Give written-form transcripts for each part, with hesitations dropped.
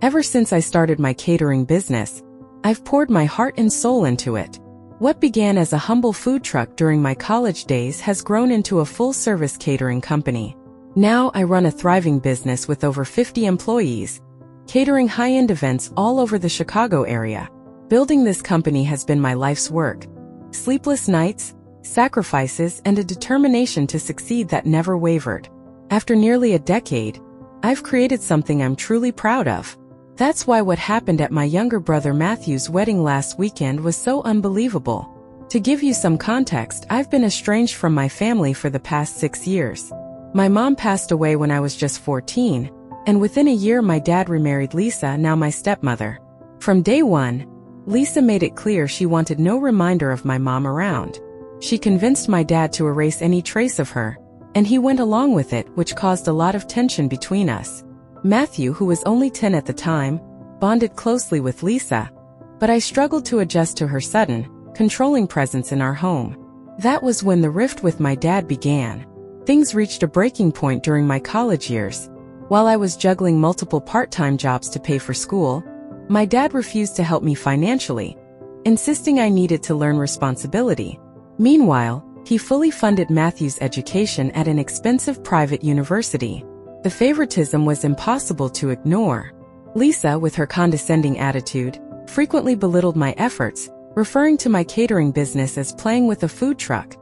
Ever since I started my catering business, I've poured my heart and soul into it. What began as a humble food truck during my college days has grown into a full-service catering company. Now I run a thriving business with over 50 employees, catering high-end events all over the Chicago area. Building this company has been my life's work. Sleepless nights, sacrifices, and a determination to succeed that never wavered. After nearly a decade, I've created something I'm truly proud of. That's why what happened at my younger brother Matthew's wedding last weekend was so unbelievable. To give you some context, I've been estranged from my family for the past 6 years. My mom passed away when I was just 14, and within a year my dad remarried Lisa, now my stepmother. From day one, Lisa made it clear she wanted no reminder of my mom around. She convinced my dad to erase any trace of her, and he went along with it, which caused a lot of tension between us. Matthew, who was only 10 at the time, bonded closely with Lisa, but I struggled to adjust to her sudden, controlling presence in our home. That was when the rift with my dad began. Things reached a breaking point during my college years. While I was juggling multiple part-time jobs to pay for school, my dad refused to help me financially, insisting I needed to learn responsibility. Meanwhile, he fully funded Matthew's education at an expensive private university. The favoritism was impossible to ignore. Lisa, with her condescending attitude, frequently belittled my efforts, referring to my catering business as playing with a food truck,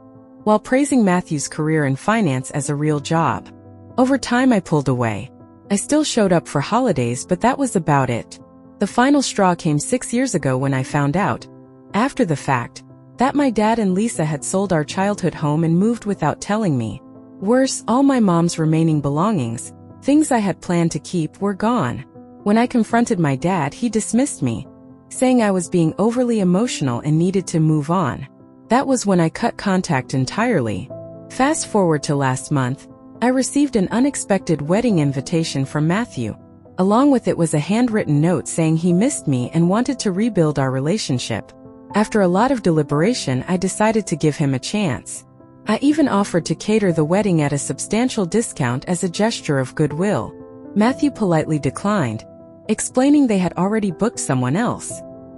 while praising Matthew's career in finance as a real job. Over time I pulled away. I still showed up for holidays, but that was about it. The final straw came 6 years ago when I found out, after the fact, that my dad and Lisa had sold our childhood home and moved without telling me. Worse, all my mom's remaining belongings, things I had planned to keep, were gone. When I confronted my dad, he dismissed me, saying I was being overly emotional and needed to move on. That was when I cut contact entirely. Fast forward to last month, I received an unexpected wedding invitation from Matthew. Along with it was a handwritten note saying he missed me and wanted to rebuild our relationship. After a lot of deliberation, I decided to give him a chance. I even offered to cater the wedding at a substantial discount as a gesture of goodwill. Matthew politely declined, explaining they had already booked someone else.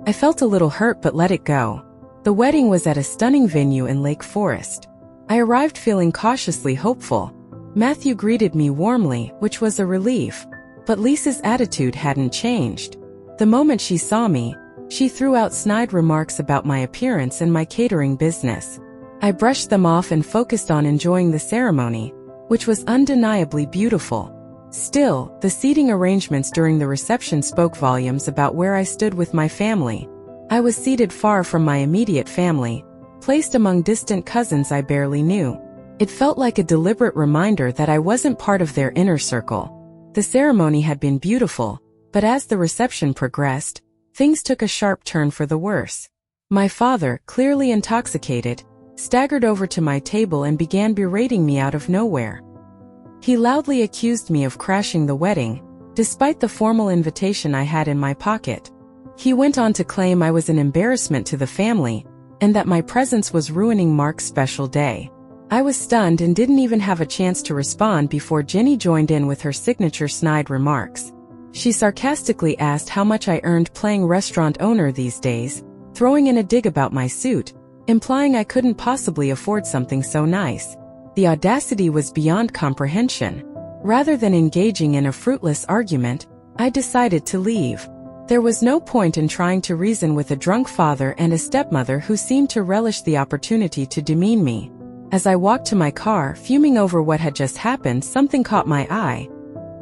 I felt a little hurt but let it go. The wedding was at a stunning venue in Lake Forest. I arrived feeling cautiously hopeful. Matthew greeted me warmly, which was a relief. But Lisa's attitude hadn't changed. The moment she saw me, she threw out snide remarks about my appearance and my catering business. I brushed them off and focused on enjoying the ceremony, which was undeniably beautiful. Still, the seating arrangements during the reception spoke volumes about where I stood with my family. I was seated far from my immediate family, placed among distant cousins I barely knew. It felt like a deliberate reminder that I wasn't part of their inner circle. The ceremony had been beautiful, but as the reception progressed, things took a sharp turn for the worse. My father, clearly intoxicated, staggered over to my table and began berating me out of nowhere. He loudly accused me of crashing the wedding, despite the formal invitation I had in my pocket. He went on to claim I was an embarrassment to the family, and that my presence was ruining Mark's special day. I was stunned and didn't even have a chance to respond before Jenny joined in with her signature snide remarks. She sarcastically asked how much I earned playing restaurant owner these days, throwing in a dig about my suit, implying I couldn't possibly afford something so nice. The audacity was beyond comprehension. Rather than engaging in a fruitless argument, I decided to leave. There was no point in trying to reason with a drunk father and a stepmother who seemed to relish the opportunity to demean me. As I walked to my car, fuming over what had just happened, something caught my eye.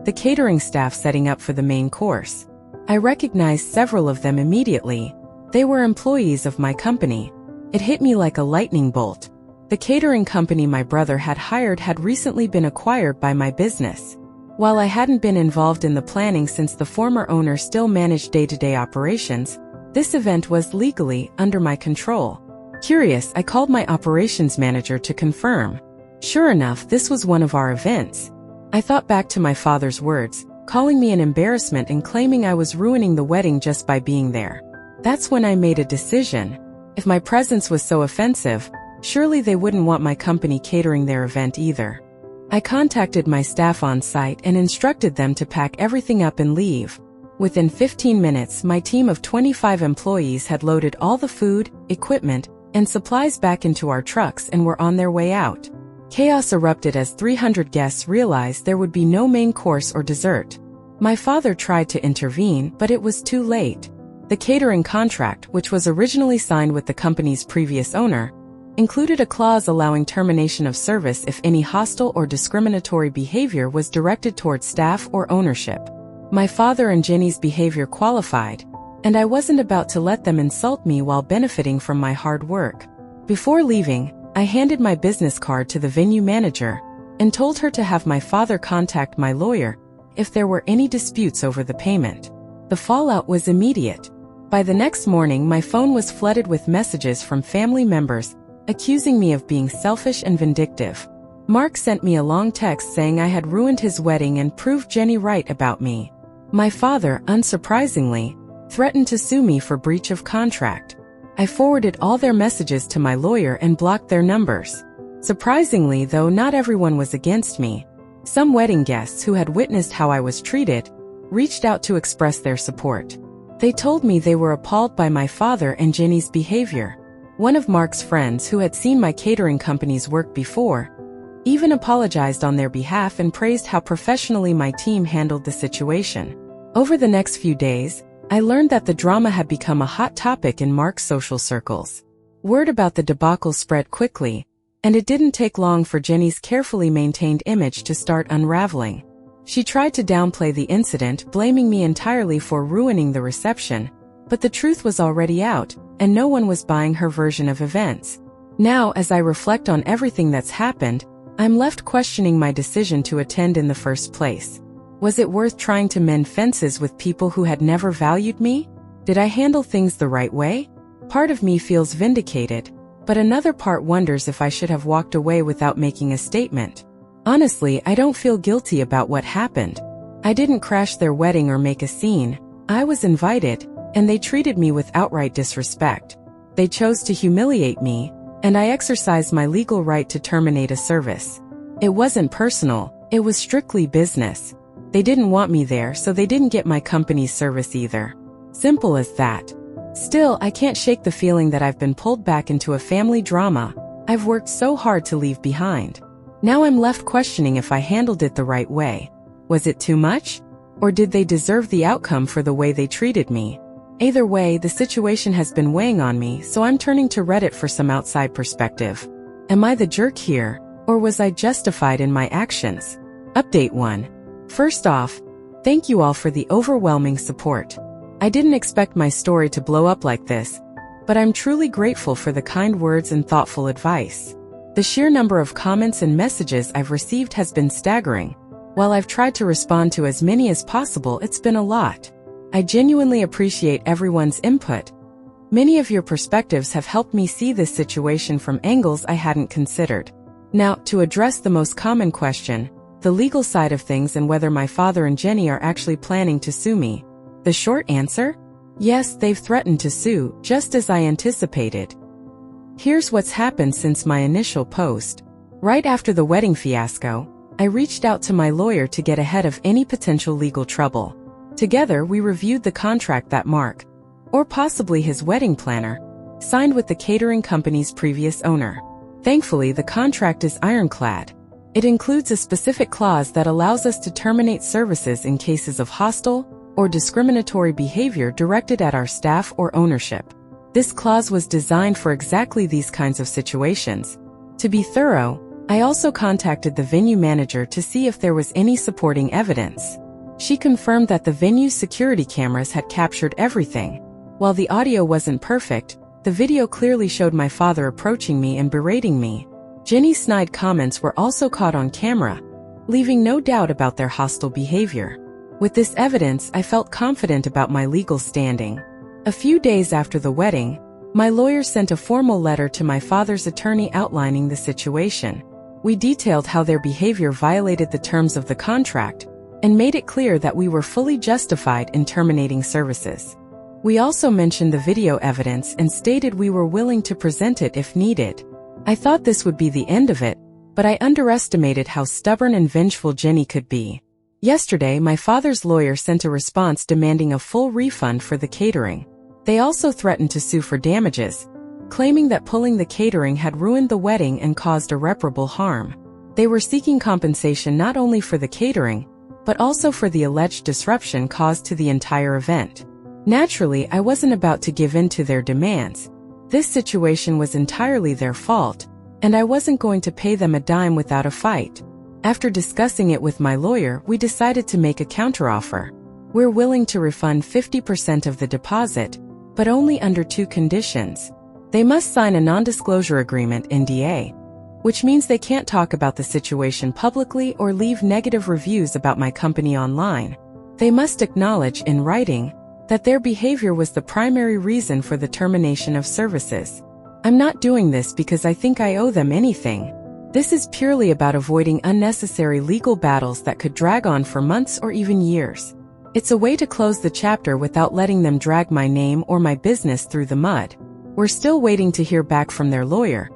The catering staff setting up for the main course. I recognized several of them immediately. They were employees of my company. It hit me like a lightning bolt. The catering company my brother had hired had recently been acquired by my business. While I hadn't been involved in the planning since the former owner still managed day-to-day operations, this event was legally under my control. Curious, I called my operations manager to confirm. Sure enough, this was one of our events. I thought back to my father's words, calling me an embarrassment and claiming I was ruining the wedding just by being there. That's when I made a decision. If my presence was so offensive, surely they wouldn't want my company catering their event either. I contacted my staff on site and instructed them to pack everything up and leave. Within 15 minutes, my team of 25 employees had loaded all the food, equipment, and supplies back into our trucks and were on their way out. Chaos erupted as 300 guests realized there would be no main course or dessert. My father tried to intervene, but it was too late. The catering contract, which was originally signed with the company's previous owner, included a clause allowing termination of service if any hostile or discriminatory behavior was directed towards staff or ownership. My father and Jenny's behavior qualified, and I wasn't about to let them insult me while benefiting from my hard work. Before leaving, I handed my business card to the venue manager and told her to have my father contact my lawyer if there were any disputes over the payment. The fallout was immediate. By the next morning, my phone was flooded with messages from family members accusing me of being selfish and vindictive. Mark sent me a long text saying I had ruined his wedding and proved Jenny right about me. My father, unsurprisingly, threatened to sue me for breach of contract. I forwarded all their messages to my lawyer and blocked their numbers. Surprisingly, though, not everyone was against me. Some wedding guests who had witnessed how I was treated reached out to express their support. They told me they were appalled by my father and Jenny's behavior. One of Mark's friends, who had seen my catering company's work before, even apologized on their behalf and praised how professionally my team handled the situation. Over the next few days, I learned that the drama had become a hot topic in Mark's social circles. Word about the debacle spread quickly, and it didn't take long for Jenny's carefully maintained image to start unraveling. She tried to downplay the incident, blaming me entirely for ruining the reception, but the truth was already out, and no one was buying her version of events. Now, as I reflect on everything that's happened, I'm left questioning my decision to attend in the first place. Was it worth trying to mend fences with people who had never valued me? Did I handle things the right way? Part of me feels vindicated, but another part wonders if I should have walked away without making a statement. Honestly, I don't feel guilty about what happened. I didn't crash their wedding or make a scene. I was invited, and they treated me with outright disrespect. They chose to humiliate me, and I exercised my legal right to terminate a service. It wasn't personal, it was strictly business. They didn't want me there, so they didn't get my company's service either. Simple as that. Still, I can't shake the feeling that I've been pulled back into a family drama I've worked so hard to leave behind. Now I'm left questioning if I handled it the right way. Was it too much? Or did they deserve the outcome for the way they treated me? Either way, the situation has been weighing on me, so I'm turning to Reddit for some outside perspective. Am I the jerk here, or was I justified in my actions? Update 1. First off, thank you all for the overwhelming support. I didn't expect my story to blow up like this, but I'm truly grateful for the kind words and thoughtful advice. The sheer number of comments and messages I've received has been staggering. While I've tried to respond to as many as possible, it's been a lot. I genuinely appreciate everyone's input. Many of your perspectives have helped me see this situation from angles I hadn't considered. Now, to address the most common question, the legal side of things and whether my father and Jenny are actually planning to sue me. The short answer? Yes, they've threatened to sue, just as I anticipated. Here's what's happened since my initial post. Right after the wedding fiasco, I reached out to my lawyer to get ahead of any potential legal trouble. Together, we reviewed the contract that Mark, or possibly his wedding planner, signed with the catering company's previous owner. Thankfully, the contract is ironclad. It includes a specific clause that allows us to terminate services in cases of hostile or discriminatory behavior directed at our staff or ownership. This clause was designed for exactly these kinds of situations. To be thorough, I also contacted the venue manager to see if there was any supporting evidence. She confirmed that the venue's security cameras had captured everything. While the audio wasn't perfect, the video clearly showed my father approaching me and berating me. Jenny's snide comments were also caught on camera, leaving no doubt about their hostile behavior. With this evidence, I felt confident about my legal standing. A few days after the wedding, my lawyer sent a formal letter to my father's attorney outlining the situation. We detailed how their behavior violated the terms of the contract and made it clear that we were fully justified in terminating services. We also mentioned the video evidence and stated we were willing to present it if needed. I thought this would be the end of it, but I underestimated how stubborn and vengeful Jenny could be. Yesterday, my father's lawyer sent a response demanding a full refund for the catering. They also threatened to sue for damages, claiming that pulling the catering had ruined the wedding and caused irreparable harm. They were seeking compensation not only for the catering, but also for the alleged disruption caused to the entire event. Naturally, I wasn't about to give in to their demands. This situation was entirely their fault, and I wasn't going to pay them a dime without a fight. After discussing it with my lawyer, we decided to make a counteroffer. We're willing to refund 50% of the deposit, but only under 2 conditions. They must sign a non-disclosure agreement (NDA), which means they can't talk about the situation publicly or leave negative reviews about my company online. They must acknowledge in writing that their behavior was the primary reason for the termination of services. I'm not doing this because I think I owe them anything. This is purely about avoiding unnecessary legal battles that could drag on for months or even years. It's a way to close the chapter without letting them drag my name or my business through the mud. We're still waiting to hear back from their lawyer,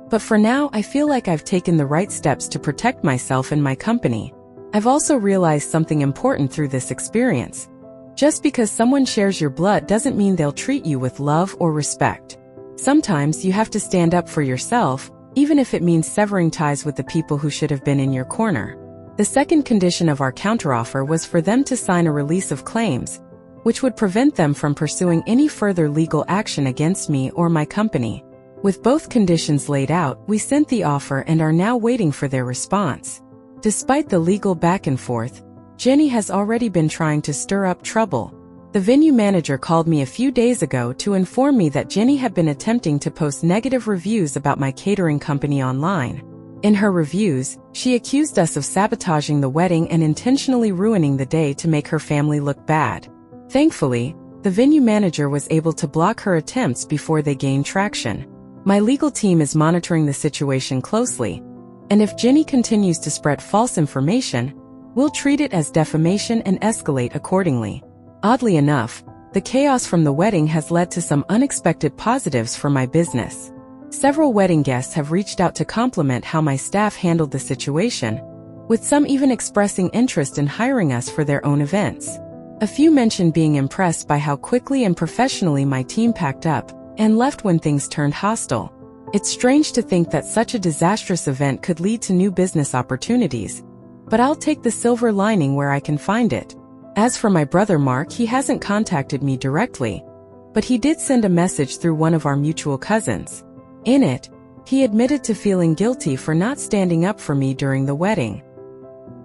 but for now I feel like I've taken the right steps to protect myself and my company. I've also realized something important through this experience. Just because someone shares your blood doesn't mean they'll treat you with love or respect. Sometimes you have to stand up for yourself, even if it means severing ties with the people who should have been in your corner. The second condition of our counteroffer was for them to sign a release of claims, which would prevent them from pursuing any further legal action against me or my company. With both conditions laid out, we sent the offer and are now waiting for their response. Despite the legal back and forth, Jenny has already been trying to stir up trouble. The venue manager called me a few days ago to inform me that Jenny had been attempting to post negative reviews about my catering company online. In her reviews, she accused us of sabotaging the wedding and intentionally ruining the day to make her family look bad. Thankfully, the venue manager was able to block her attempts before they gained traction. My legal team is monitoring the situation closely, and if Jenny continues to spread false information, we'll treat it as defamation and escalate accordingly. Oddly enough, the chaos from the wedding has led to some unexpected positives for my business. Several wedding guests have reached out to compliment how my staff handled the situation, with some even expressing interest in hiring us for their own events. A few mentioned being impressed by how quickly and professionally my team packed up and left when things turned hostile. It's strange to think that such a disastrous event could lead to new business opportunities, but I'll take the silver lining where I can find it. As for my brother Mark, he hasn't contacted me directly, but he did send a message through one of our mutual cousins. In it, he admitted to feeling guilty for not standing up for me during the wedding.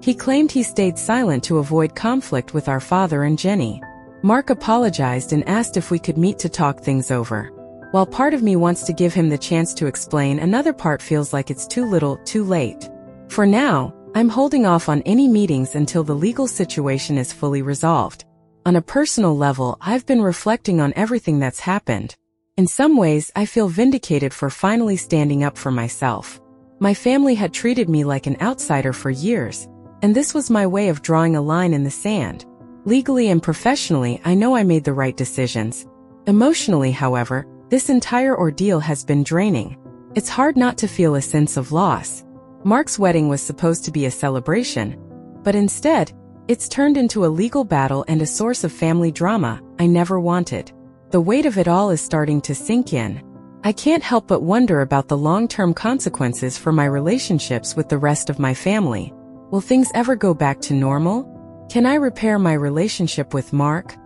He claimed he stayed silent to avoid conflict with our father and Jenny. Mark apologized and asked if we could meet to talk things over. While part of me wants to give him the chance to explain, another part feels like it's too little, too late. For now, I'm holding off on any meetings until the legal situation is fully resolved. On a personal level, I've been reflecting on everything that's happened. In some ways, I feel vindicated for finally standing up for myself. My family had treated me like an outsider for years, and this was my way of drawing a line in the sand. Legally and professionally, I know I made the right decisions. Emotionally, however, this entire ordeal has been draining. It's hard not to feel a sense of loss. Mark's wedding was supposed to be a celebration, but instead, it's turned into a legal battle and a source of family drama I never wanted. The weight of it all is starting to sink in. I can't help but wonder about the long-term consequences for my relationships with the rest of my family. Will things ever go back to normal? Can I repair my relationship with Mark?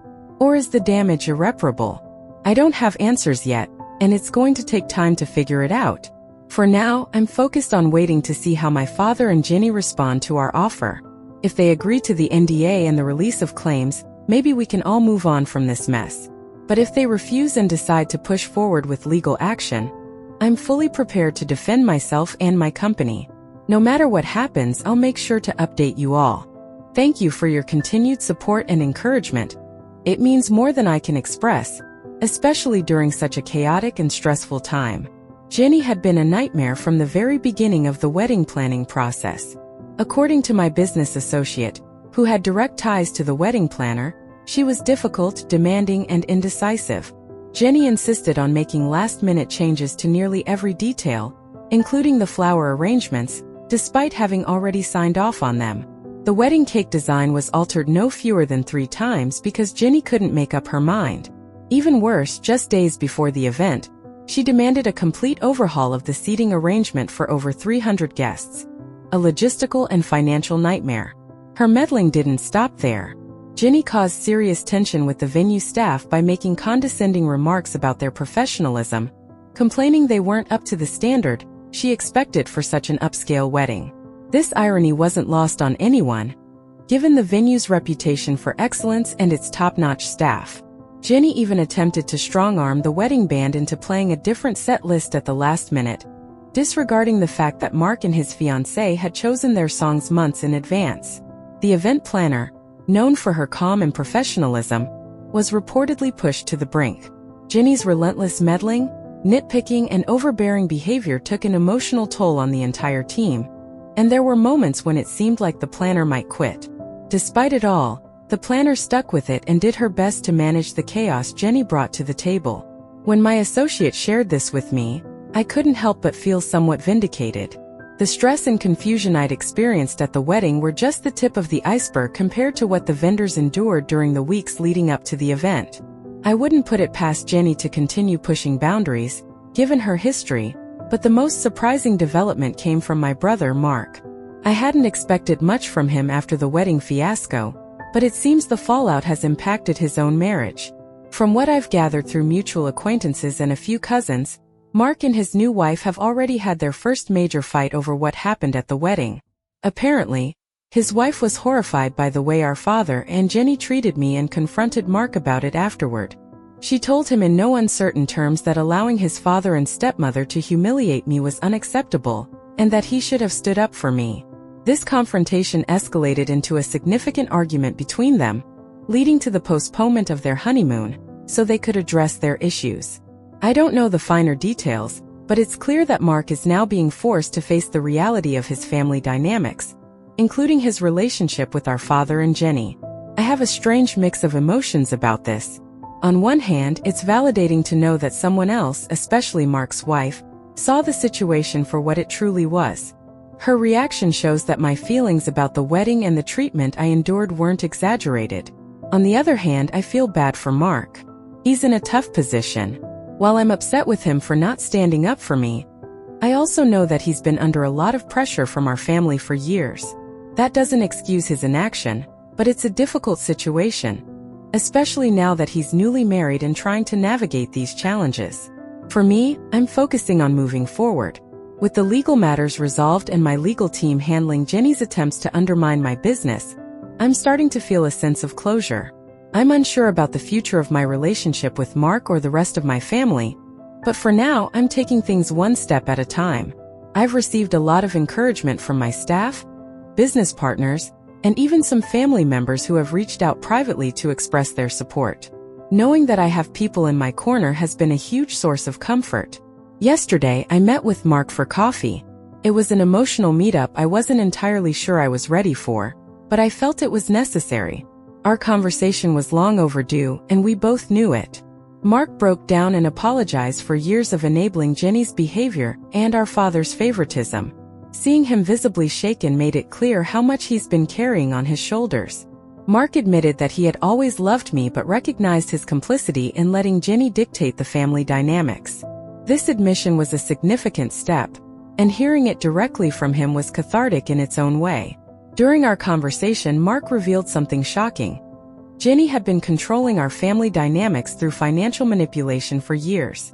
Or is the damage irreparable? I don't have answers yet, and it's going to take time to figure it out. For now, I'm focused on waiting to see how my father and Jenny respond to our offer. If they agree to the NDA and the release of claims, maybe we can all move on from this mess. But if they refuse and decide to push forward with legal action, I'm fully prepared to defend myself and my company. No matter what happens, I'll make sure to update you all. Thank you for your continued support and encouragement. It means more than I can express, especially during such a chaotic and stressful time. Jenny had been a nightmare from the very beginning of the wedding planning process. According to my business associate, who had direct ties to the wedding planner, she was difficult, demanding, and indecisive. Jenny insisted on making last-minute changes to nearly every detail, including the flower arrangements, despite having already signed off on them. The wedding cake design was altered no fewer than 3 times because Ginny couldn't make up her mind. Even worse, just days before the event, she demanded a complete overhaul of the seating arrangement for over 300 guests. A logistical and financial nightmare. Her meddling didn't stop there. Ginny caused serious tension with the venue staff by making condescending remarks about their professionalism, complaining they weren't up to the standard she expected for such an upscale wedding. This irony wasn't lost on anyone, given the venue's reputation for excellence and its top-notch staff. Ginny even attempted to strong-arm the wedding band into playing a different set list at the last minute, disregarding the fact that Mark and his fiancée had chosen their songs months in advance. The event planner, known for her calm and professionalism, was reportedly pushed to the brink. Ginny's relentless meddling, nitpicking, and overbearing behavior took an emotional toll on the entire team, and there were moments when it seemed like the planner might quit. Despite it all, the planner stuck with it and did her best to manage the chaos Ginny brought to the table. When my associate shared this with me, I couldn't help but feel somewhat vindicated. The stress and confusion I'd experienced at the wedding were just the tip of the iceberg compared to what the vendors endured during the weeks leading up to the event. I wouldn't put it past Ginny to continue pushing boundaries, given her history, but the most surprising development came from my brother Mark. I hadn't expected much from him after the wedding fiasco, but it seems the fallout has impacted his own marriage. From what I've gathered through mutual acquaintances and a few cousins, Mark and his new wife have already had their first major fight over what happened at the wedding. Apparently, his wife was horrified by the way our father and Ginny treated me and confronted Mark about it afterward. She told him in no uncertain terms that allowing his father and stepmother to humiliate me was unacceptable, and that he should have stood up for me. This confrontation escalated into a significant argument between them, leading to the postponement of their honeymoon, so they could address their issues. I don't know the finer details, but it's clear that Mark is now being forced to face the reality of his family dynamics, including his relationship with our father and Ginny. I have a strange mix of emotions about this. On one hand, it's validating to know that someone else, especially Mark's wife, saw the situation for what it truly was. Her reaction shows that my feelings about the wedding and the treatment I endured weren't exaggerated. On the other hand, I feel bad for Mark. He's in a tough position. While I'm upset with him for not standing up for me, I also know that he's been under a lot of pressure from our family for years. That doesn't excuse his inaction, but it's a difficult situation, especially now that he's newly married and trying to navigate these challenges. For me, I'm focusing on moving forward. With the legal matters resolved and my legal team handling Ginny's attempts to undermine my business, I'm starting to feel a sense of closure. I'm unsure about the future of my relationship with Mark or the rest of my family, but for now, I'm taking things one step at a time. I've received a lot of encouragement from my staff, business partners, and even some family members who have reached out privately to express their support. Knowing that I have people in my corner has been a huge source of comfort. Yesterday, I met with Mark for coffee. It was an emotional meetup I wasn't entirely sure I was ready for, but I felt it was necessary. Our conversation was long overdue, and we both knew it. Mark broke down and apologized for years of enabling Ginny's behavior and our father's favoritism. Seeing him visibly shaken made it clear how much he's been carrying on his shoulders. Mark admitted that he had always loved me but recognized his complicity in letting Ginny dictate the family dynamics. This admission was a significant step, and hearing it directly from him was cathartic in its own way. During our conversation, Mark revealed something shocking. Ginny had been controlling our family dynamics through financial manipulation for years.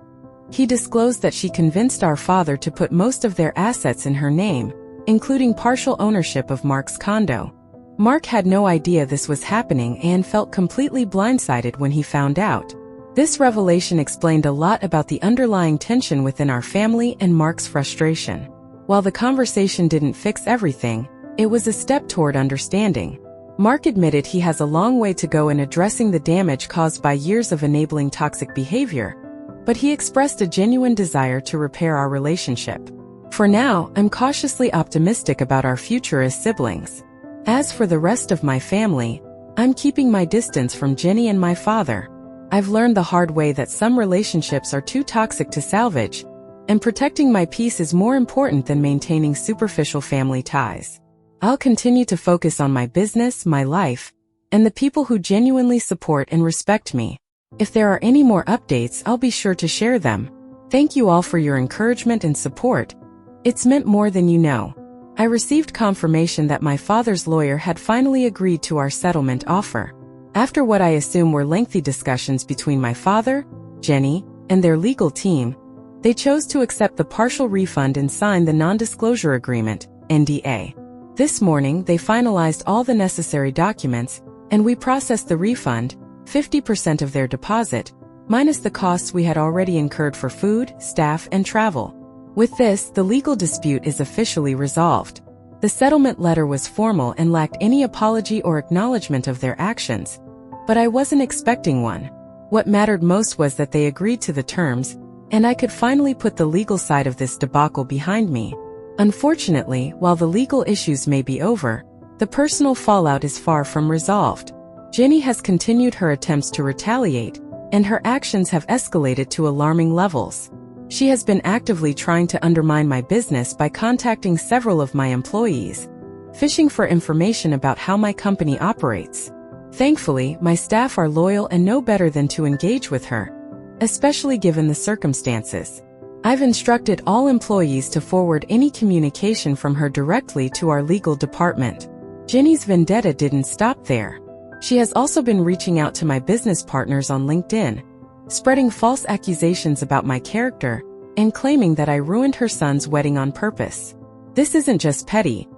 He disclosed that she convinced our father to put most of their assets in her name, including partial ownership of Mark's condo. Mark had no idea this was happening and felt completely blindsided when he found out. This revelation explained a lot about the underlying tension within our family and Mark's frustration. While the conversation didn't fix everything, it was a step toward understanding. Mark admitted he has a long way to go in addressing the damage caused by years of enabling toxic behavior, but he expressed a genuine desire to repair our relationship. For now, I'm cautiously optimistic about our future as siblings. As for the rest of my family, I'm keeping my distance from Ginny and my father. I've learned the hard way that some relationships are too toxic to salvage, and protecting my peace is more important than maintaining superficial family ties. I'll continue to focus on my business, my life, and the people who genuinely support and respect me. If there are any more updates, I'll be sure to share them. Thank you all for your encouragement and support. It's meant more than you know. I received confirmation that my father's lawyer had finally agreed to our settlement offer. After what I assume were lengthy discussions between my father, Jenny, and their legal team, they chose to accept the partial refund and sign the non-disclosure agreement, NDA. This morning, they finalized all the necessary documents, and we processed the refund, 50% of their deposit, minus the costs we had already incurred for food, staff, and travel. With this, the legal dispute is officially resolved. The settlement letter was formal and lacked any apology or acknowledgement of their actions, but I wasn't expecting one. What mattered most was that they agreed to the terms, and I could finally put the legal side of this debacle behind me. Unfortunately, while the legal issues may be over, the personal fallout is far from resolved. Jenny has continued her attempts to retaliate, and her actions have escalated to alarming levels. She has been actively trying to undermine my business by contacting several of my employees, fishing for information about how my company operates. Thankfully, my staff are loyal and know better than to engage with her, especially given the circumstances. I've instructed all employees to forward any communication from her directly to our legal department. Jenny's vendetta didn't stop there. She has also been reaching out to my business partners on LinkedIn, spreading false accusations about my character, and claiming that I ruined her son's wedding on purpose. This isn't just petty.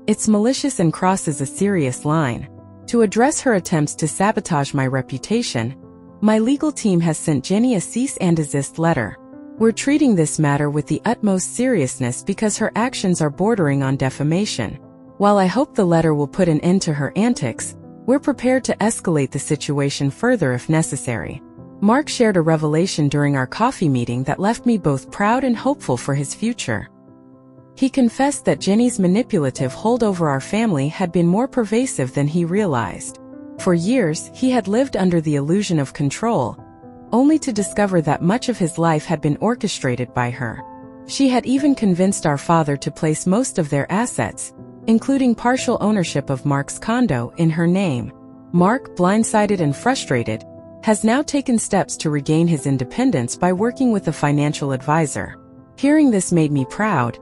It's malicious and crosses a serious line. To address her attempts to sabotage my reputation, my legal team has sent Jenny a cease and desist letter. We're treating this matter with the utmost seriousness because her actions are bordering on defamation. While I hope the letter will put an end to her antics, we're prepared to escalate the situation further if necessary. Mark shared a revelation during our coffee meeting that left me both proud and hopeful for his future. He confessed that Jenny's manipulative hold over our family had been more pervasive than he realized. For years, he had lived under the illusion of control, only to discover that much of his life had been orchestrated by her. She had even convinced our father to place most of their assets, including partial ownership of Mark's condo, in her name. Mark, blindsided and frustrated, has now taken steps to regain his independence by working with a financial advisor. Hearing this made me proud.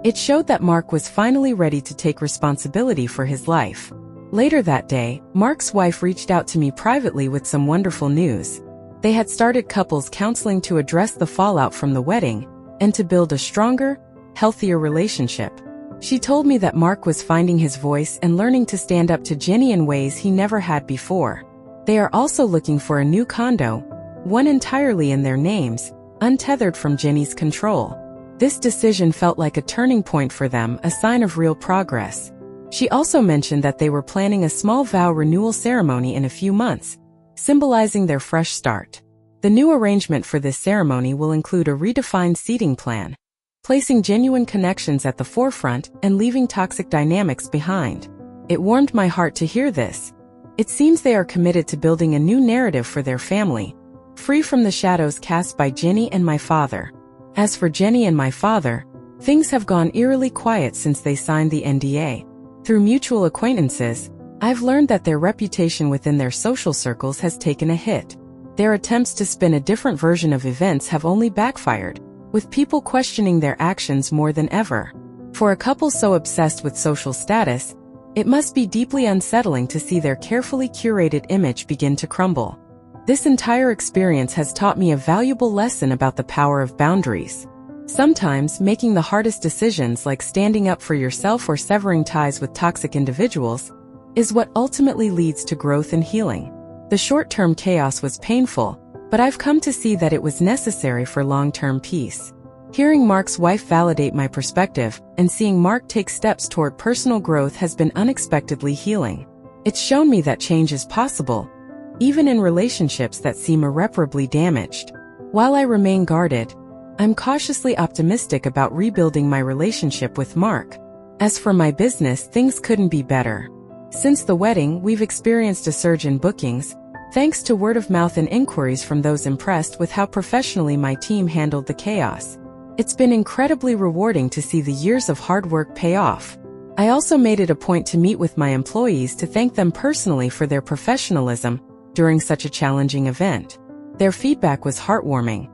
It showed that Mark was finally ready to take responsibility for his life. Later that day, Mark's wife reached out to me privately with some wonderful news. They had started couples counseling to address the fallout from the wedding and to build a stronger, healthier relationship. She told me that Mark was finding his voice and learning to stand up to Jenny in ways he never had before. They are also looking for a new condo, one entirely in their names, untethered from Jenny's control. This decision felt like a turning point for them, a sign of real progress. She also mentioned that they were planning a small vow renewal ceremony in a few months, symbolizing their fresh start. The new arrangement for this ceremony will include a redefined seating plan, placing genuine connections at the forefront and leaving toxic dynamics behind. It warmed my heart to hear this. It seems they are committed to building a new narrative for their family, free from the shadows cast by Jenny and my father. As for Jenny and my father, things have gone eerily quiet since they signed the NDA. Through mutual acquaintances, I've learned that their reputation within their social circles has taken a hit. Their attempts to spin a different version of events have only backfired, with people questioning their actions more than ever. For a couple so obsessed with social status, it must be deeply unsettling to see their carefully curated image begin to crumble. This entire experience has taught me a valuable lesson about the power of boundaries. Sometimes, making the hardest decisions, like standing up for yourself or severing ties with toxic individuals, is what ultimately leads to growth and healing. The short-term chaos was painful, but I've come to see that it was necessary for long-term peace. Hearing Mark's wife validate my perspective and seeing Mark take steps toward personal growth has been unexpectedly healing. It's shown me that change is possible, even in relationships that seem irreparably damaged. While I remain guarded, I'm cautiously optimistic about rebuilding my relationship with Mark. As for my business, things couldn't be better. Since the wedding, we've experienced a surge in bookings, thanks to word of mouth and inquiries from those impressed with how professionally my team handled the chaos. It's been incredibly rewarding to see the years of hard work pay off. I also made it a point to meet with my employees to thank them personally for their professionalism during such a challenging event. Their feedback was heartwarming.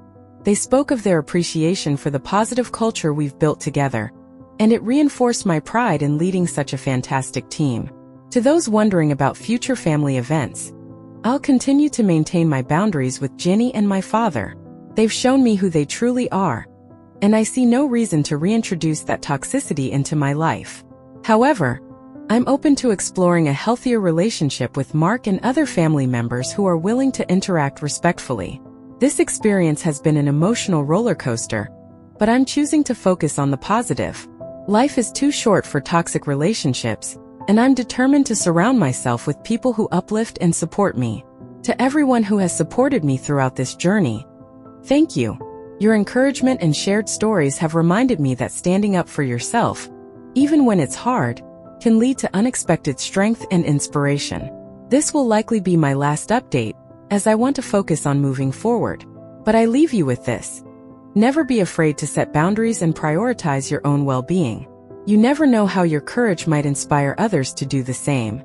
They spoke of their appreciation for the positive culture we've built together, and it reinforced my pride in leading such a fantastic team. To those wondering about future family events, I'll continue to maintain my boundaries with Jenny and my father. They've shown me who they truly are, and I see no reason to reintroduce that toxicity into my life. However, I'm open to exploring a healthier relationship with Mark and other family members who are willing to interact respectfully. This experience has been an emotional roller coaster, but I'm choosing to focus on the positive. Life is too short for toxic relationships, and I'm determined to surround myself with people who uplift and support me. To everyone who has supported me throughout this journey, thank you. Your encouragement and shared stories have reminded me that standing up for yourself, even when it's hard, can lead to unexpected strength and inspiration. This will likely be my last update, as I want to focus on moving forward. But I leave you with this. Never be afraid to set boundaries and prioritize your own well-being. You never know how your courage might inspire others to do the same.